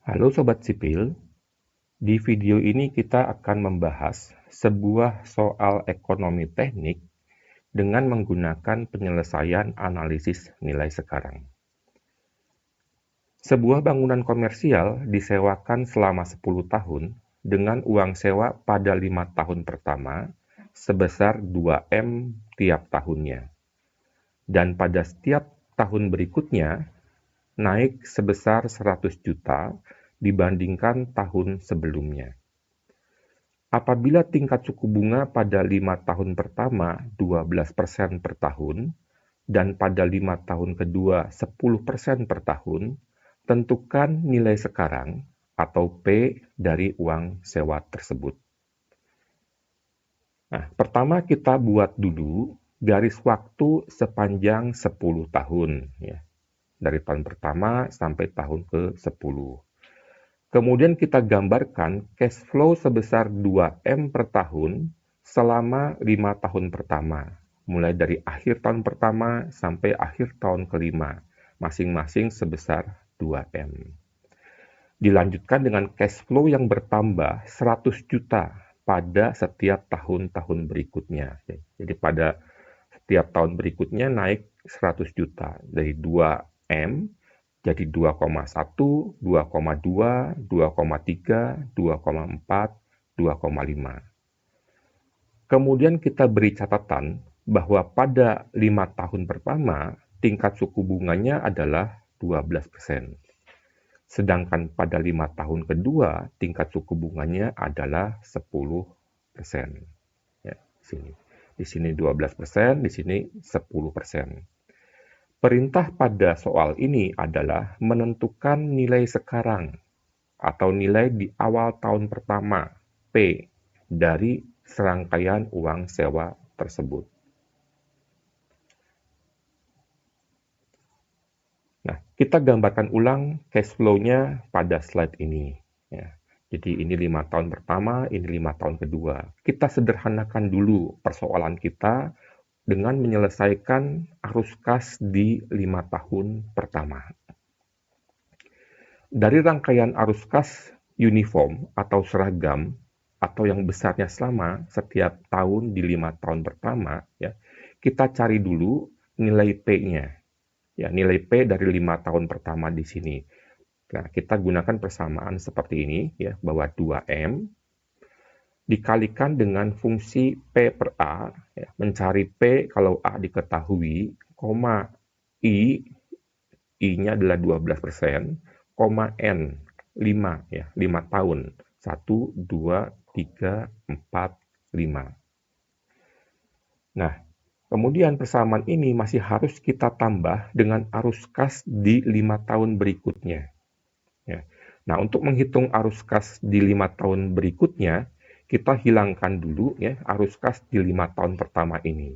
Halo Sobat Sipil, di video ini kita akan membahas sebuah soal ekonomi teknik dengan menggunakan penyelesaian analisis nilai sekarang. Sebuah bangunan komersial disewakan selama 10 tahun dengan uang sewa pada 5 tahun pertama sebesar 2M tiap tahunnya. Dan pada setiap tahun berikutnya naik sebesar 100 juta dibandingkan tahun sebelumnya. Apabila tingkat suku bunga pada 5 tahun pertama 12% per tahun dan pada 5 tahun kedua 10% per tahun, tentukan nilai sekarang atau P dari uang sewa tersebut. Nah, pertama kita buat dulu garis waktu sepanjang 10 tahun ya. Dari tahun pertama sampai tahun ke-10. Kemudian kita gambarkan cash flow sebesar 2M per tahun selama 5 tahun pertama, mulai dari akhir tahun pertama sampai akhir tahun kelima, masing-masing sebesar 2M. Dilanjutkan dengan cash flow yang bertambah 100 juta pada setiap tahun-tahun berikutnya. Jadi pada setiap tahun berikutnya naik 100 juta dari 2M jadi 2,1, 2,2, 2,3, 2,4, 2,5. Kemudian kita beri catatan bahwa pada 5 tahun pertama tingkat suku bunganya adalah 12%. Sedangkan pada 5 tahun kedua tingkat suku bunganya adalah 10%. Ya, sini. Di sini 12%, di sini 10%. Perintah pada soal ini adalah menentukan nilai sekarang atau nilai di awal tahun pertama, P, dari serangkaian uang sewa tersebut. Nah, kita gambarkan ulang cash flow-nya pada slide ini. Ya. Jadi ini 5 tahun pertama, ini 5 tahun kedua. Kita sederhanakan dulu persoalan kita dengan menyelesaikan arus kas di 5 tahun pertama. Dari rangkaian arus kas uniform atau seragam atau yang besarnya sama setiap tahun di 5 tahun pertama, ya, kita cari dulu nilai P-nya. Ya, nilai P dari 5 tahun pertama di sini. Nah, kita gunakan persamaan seperti ini, ya, bahwa 2M dikalikan dengan fungsi P per A, ya, mencari P kalau A diketahui, koma I-nya adalah 12%, koma N, 5, ya, 5 tahun. 1, 2, 3, 4, 5. Nah, kemudian persamaan ini masih harus kita tambah dengan arus kas di 5 tahun berikutnya. Ya. Nah, untuk menghitung arus kas di 5 tahun berikutnya, kita hilangkan dulu ya arus kas di 5 tahun pertama ini.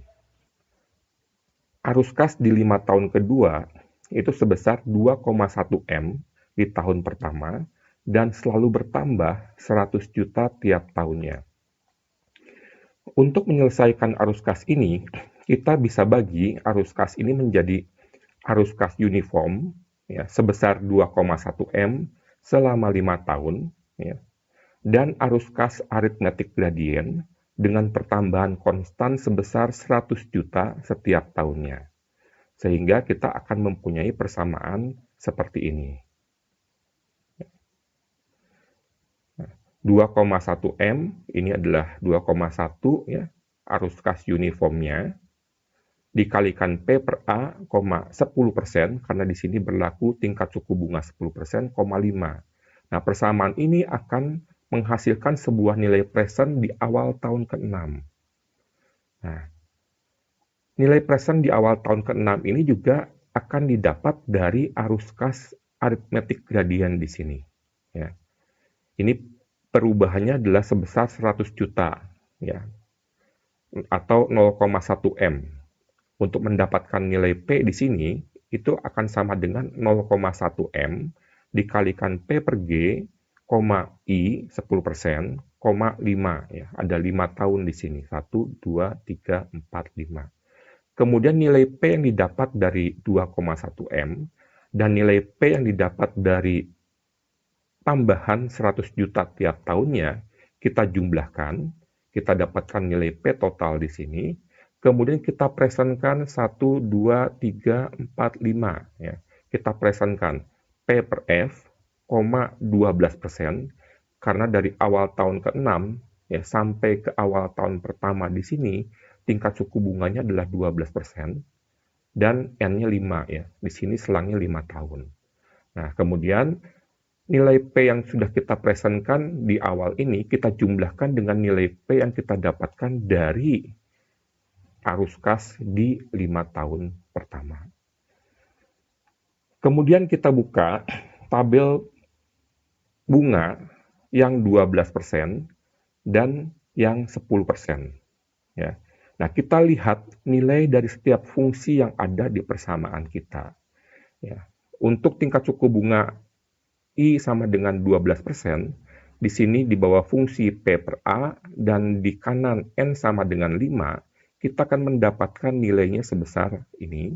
Arus kas di 5 tahun kedua itu sebesar 2,1 M di tahun pertama dan selalu bertambah 100 juta tiap tahunnya. Untuk menyelesaikan arus kas ini, kita bisa bagi arus kas ini menjadi arus kas uniform ya, sebesar 2,1 M selama 5 tahun, ya, dan arus kas aritmetik gradien dengan pertambahan konstan sebesar 100 juta setiap tahunnya. Sehingga kita akan mempunyai persamaan seperti ini. 2,1 M, ini adalah 2,1 ya, arus kas uniformnya, dikalikan P per A, 10%, karena di sini berlaku tingkat suku bunga 10%, 5. Nah, persamaan ini akan menghasilkan sebuah nilai present di awal tahun ke-6. Nah, nilai present di awal tahun ke-6 ini juga akan didapat dari arus kas aritmetik gradien di sini. Ya. Ini perubahannya adalah sebesar 100 juta, ya, atau 0,1 M. Untuk mendapatkan nilai P di sini, itu akan sama dengan 0,1 M dikalikan P per G, I 10%, 5. Ya. Ada 5 tahun di sini. 1, 2, 3, 4, 5. Kemudian nilai P yang didapat dari 2,1 M dan nilai P yang didapat dari tambahan 100 juta tiap tahunnya, kita jumlahkan, kita dapatkan nilai P total di sini, kemudian kita presentkan 1, 2, 3, 4, 5. Ya. Kita presentkan P per F, 12%, karena dari awal tahun ke-6 ya, sampai ke awal tahun pertama di sini, tingkat suku bunganya adalah 12%, dan N-nya 5 ya. Di sini selangnya 5 tahun. Nah, kemudian nilai P yang sudah kita presentkan di awal ini, kita jumlahkan dengan nilai P yang kita dapatkan dari arus kas di 5 tahun pertama. Kemudian kita buka tabel bunga yang 12% dan yang 10%. Ya. Nah, kita lihat nilai dari setiap fungsi yang ada di persamaan kita. Ya. Untuk tingkat suku bunga I sama dengan 12%, di sini di bawah fungsi P per A, dan di kanan N sama dengan 5, kita akan mendapatkan nilainya sebesar ini.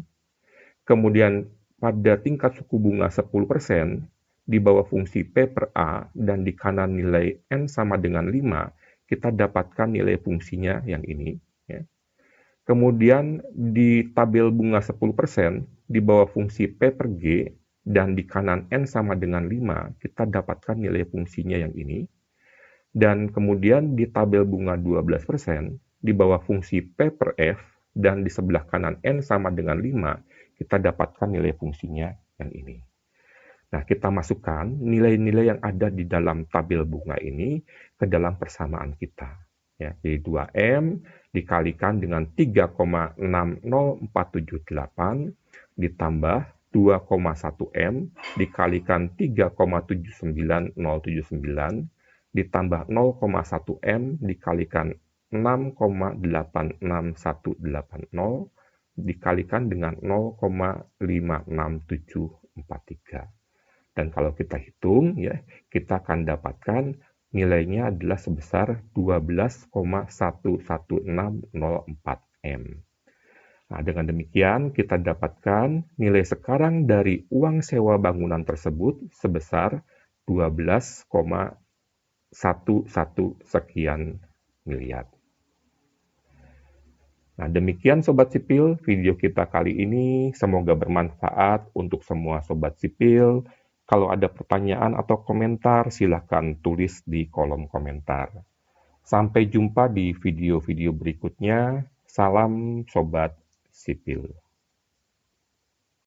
Kemudian pada tingkat suku bunga 10%, di bawah fungsi P per A, dan di kanan nilai N sama dengan 5, kita dapatkan nilai fungsinya yang ini. Ya. Kemudian di tabel bunga 10%, di bawah fungsi P per G, dan di kanan N sama dengan 5, kita dapatkan nilai fungsinya yang ini. Dan kemudian di tabel bunga 12%, di bawah fungsi P per F, dan di sebelah kanan N sama dengan 5, kita dapatkan nilai fungsinya yang ini. Nah, kita masukkan nilai-nilai yang ada di dalam tabel bunga ini ke dalam persamaan kita. Ya, jadi 2M dikalikan dengan 3,60478 ditambah 2,1M dikalikan 3,79079 ditambah 0,1M dikalikan 6,86180 dikalikan dengan 0,56743. Dan kalau kita hitung, ya, kita akan dapatkan nilainya adalah sebesar 12,11604 M. Nah, dengan demikian kita dapatkan nilai sekarang dari uang sewa bangunan tersebut sebesar 12,11 sekian miliar. Nah, demikian Sobat Sipil, video kita kali ini. Semoga bermanfaat untuk semua Sobat Sipil. Kalau ada pertanyaan atau komentar, silakan tulis di kolom komentar. Sampai jumpa di video-video berikutnya. Salam Sobat Sipil.